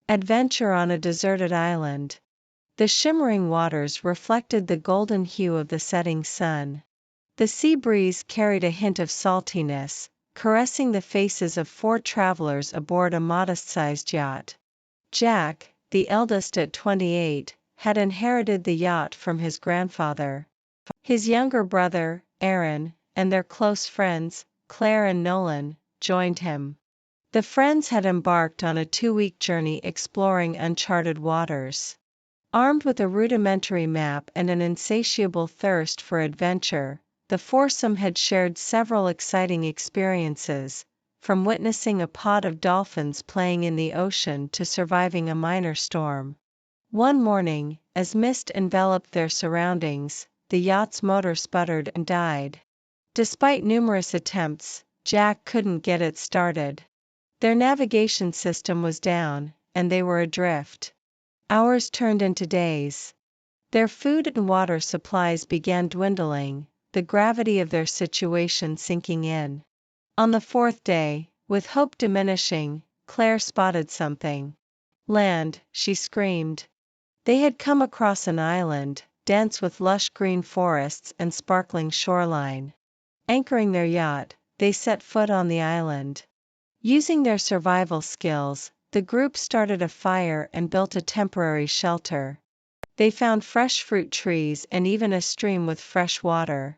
Adventure on a deserted island. The shimmering waters reflected the golden hue of the setting sun. The sea breeze carried a hint of saltiness, caressing the faces of 4 travelers aboard a modest-sized yacht. Jack, the eldest at 28, had inherited the yacht from his grandfather. His younger brother, Aaron, and their close friends, Claire and Nolan, joined him. The friends had embarked on a 2-week journey exploring uncharted waters. Armed with a rudimentary map and an insatiable thirst for adventure, the foursome had shared several exciting experiences, from witnessing a pod of dolphins playing in the ocean to surviving a minor storm. One morning, as mist enveloped their surroundings, the yacht's motor sputtered and died. Despite numerous attempts, Jack couldn't get it started. Their navigation system was down, and they were adrift. Hours turned into days. Their food and water supplies began dwindling, the gravity of their situation sinking in. On the 4th day, with hope diminishing, Claire spotted something. Land, she screamed. They had come across an island, dense with lush green forests and sparkling shoreline. Anchoring their yacht, they set foot on the island. Using their survival skills, the group started a fire and built a temporary shelter. They found fresh fruit trees and even a stream with fresh water.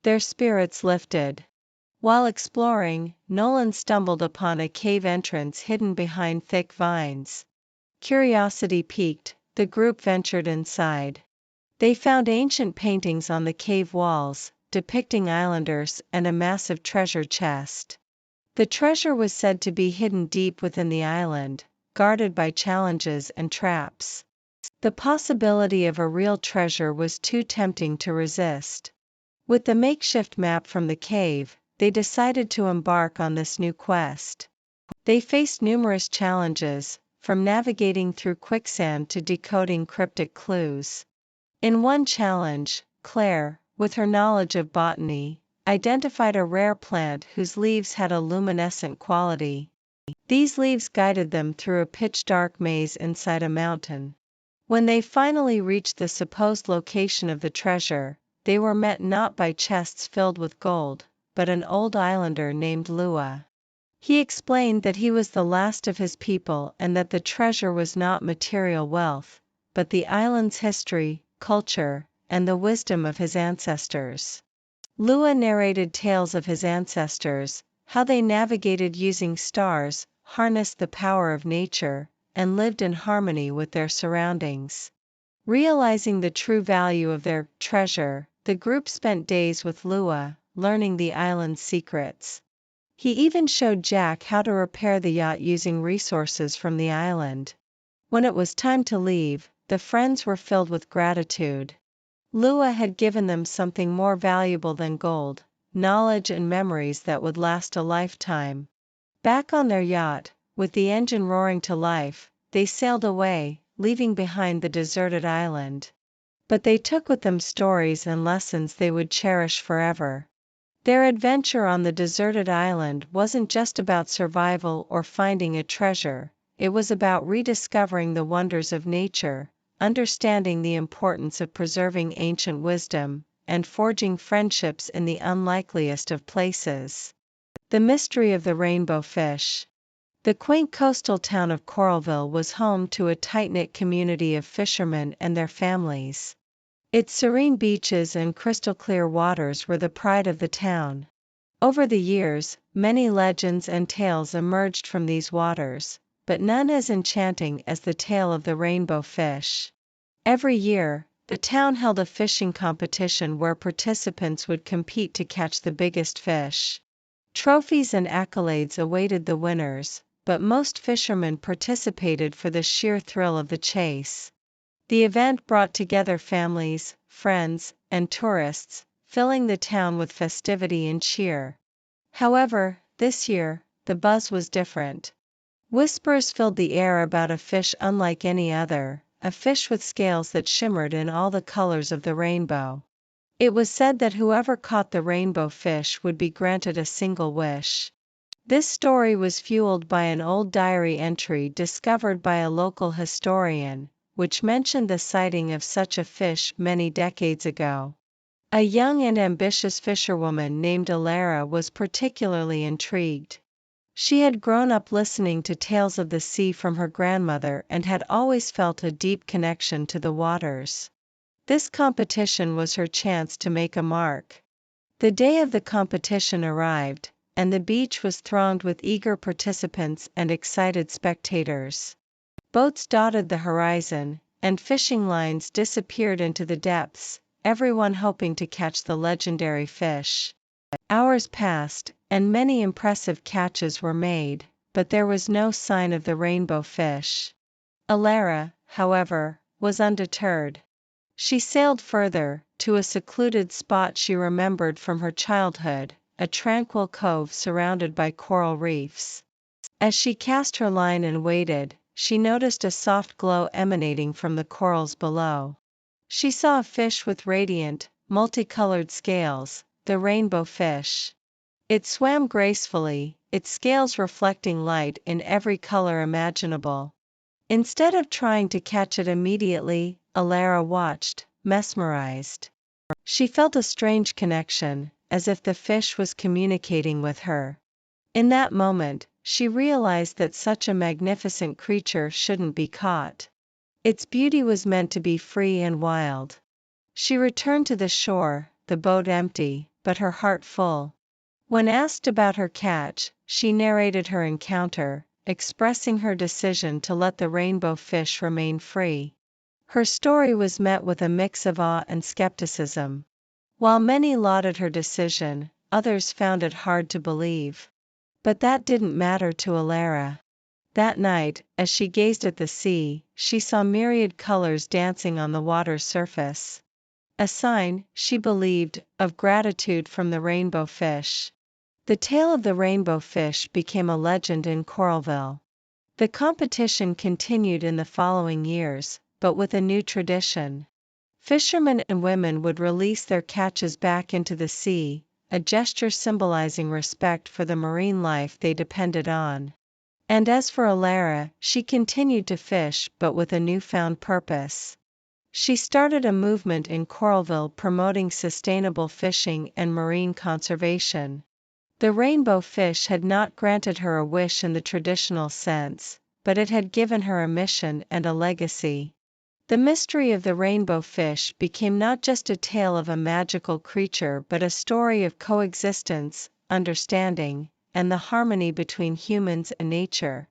Their spirits lifted. While exploring, Nolan stumbled upon a cave entrance hidden behind thick vines. Curiosity piqued, the group ventured inside. They found ancient paintings on the cave walls, depicting islanders and a massive treasure chest. The treasure was said to be hidden deep within the island, guarded by challenges and traps. The possibility of a real treasure was too tempting to resist. With the makeshift map from the cave, they decided to embark on this new quest. They faced numerous challenges, from navigating through quicksand to decoding cryptic clues. In one challenge, Claire, with her knowledge of botany, identified a rare plant whose leaves had a luminescent quality. These leaves guided them through a pitch-dark maze inside a mountain. When they finally reached the supposed location of the treasure, they were met not by chests filled with gold, but an old islander named Lua. He explained that he was the last of his people and that the treasure was not material wealth, but the island's history, culture, and the wisdom of his ancestors. Lua narrated tales of his ancestors, how they navigated using stars, harnessed the power of nature, and lived in harmony with their surroundings. Realizing the true value of their treasure, the group spent days with Lua, learning the island's secrets. He even showed Jack how to repair the yacht using resources from the island. When it was time to leave, the friends were filled with gratitude. Lua had given them something more valuable than gold, knowledge and memories that would last a lifetime. Back on their yacht, with the engine roaring to life, they sailed away, leaving behind the deserted island. But they took with them stories and lessons they would cherish forever. Their adventure on the deserted island wasn't just about survival or finding a treasure, it was about rediscovering the wonders of nature, understanding the importance of preserving ancient wisdom, and forging friendships in the unlikeliest of places. The mystery of the rainbow fish. The quaint coastal town of Coralville was home to a tight-knit community of fishermen and their families. Its serene beaches and crystal-clear waters were the pride of the town. Over the years, many legends and tales emerged from these waters, but none as enchanting as the tale of the rainbow fish. Every year, the town held a fishing competition where participants would compete to catch the biggest fish. Trophies and accolades awaited the winners, but most fishermen participated for the sheer thrill of the chase. The event brought together families, friends, and tourists, filling the town with festivity and cheer. However, this year, the buzz was different. Whispers filled the air about a fish unlike any other, a fish with scales that shimmered in all the colors of the rainbow. It was said that whoever caught the rainbow fish would be granted a single wish. This story was fueled by an old diary entry discovered by a local historian, which mentioned the sighting of such a fish many decades ago. A young and ambitious fisherwoman named Alara was particularly intrigued. She had grown up listening to tales of the sea from her grandmother and had always felt a deep connection to the waters. This competition was her chance to make a mark. The day of the competition arrived, and the beach was thronged with eager participants and excited spectators. Boats dotted the horizon, and fishing lines disappeared into the depths, everyone hoping to catch the legendary fish. Hours passed, and many impressive catches were made, but there was no sign of the rainbow fish. Alara, however, was undeterred. She sailed further, to a secluded spot she remembered from her childhood, a tranquil cove surrounded by coral reefs. As she cast her line and waited, she noticed a soft glow emanating from the corals below. She saw a fish with radiant, multicolored scales, the rainbow fish. It swam gracefully, its scales reflecting light in every color imaginable. Instead of trying to catch it immediately, Alara watched, mesmerized. She felt a strange connection, as if the fish was communicating with her. In that moment, she realized that such a magnificent creature shouldn't be caught. Its beauty was meant to be free and wild. She returned to the shore, the boat empty, but her heart full. When asked about her catch, she narrated her encounter, expressing her decision to let the rainbow fish remain free. Her story was met with a mix of awe and skepticism. While many lauded her decision, others found it hard to believe. But that didn't matter to Alara. That night, as she gazed at the sea, she saw myriad colors dancing on the water's surface. A sign, she believed, of gratitude from the rainbow fish. The tale of the rainbow fish became a legend in Coralville. The competition continued in the following years, but with a new tradition. Fishermen and women would release their catches back into the sea, a gesture symbolizing respect for the marine life they depended on. And as for Alara, she continued to fish but with a newfound purpose. She started a movement in Coralville promoting sustainable fishing and marine conservation. The rainbow fish had not granted her a wish in the traditional sense, but it had given her a mission and a legacy. The mystery of the rainbow fish became not just a tale of a magical creature but a story of coexistence, understanding, and the harmony between humans and nature.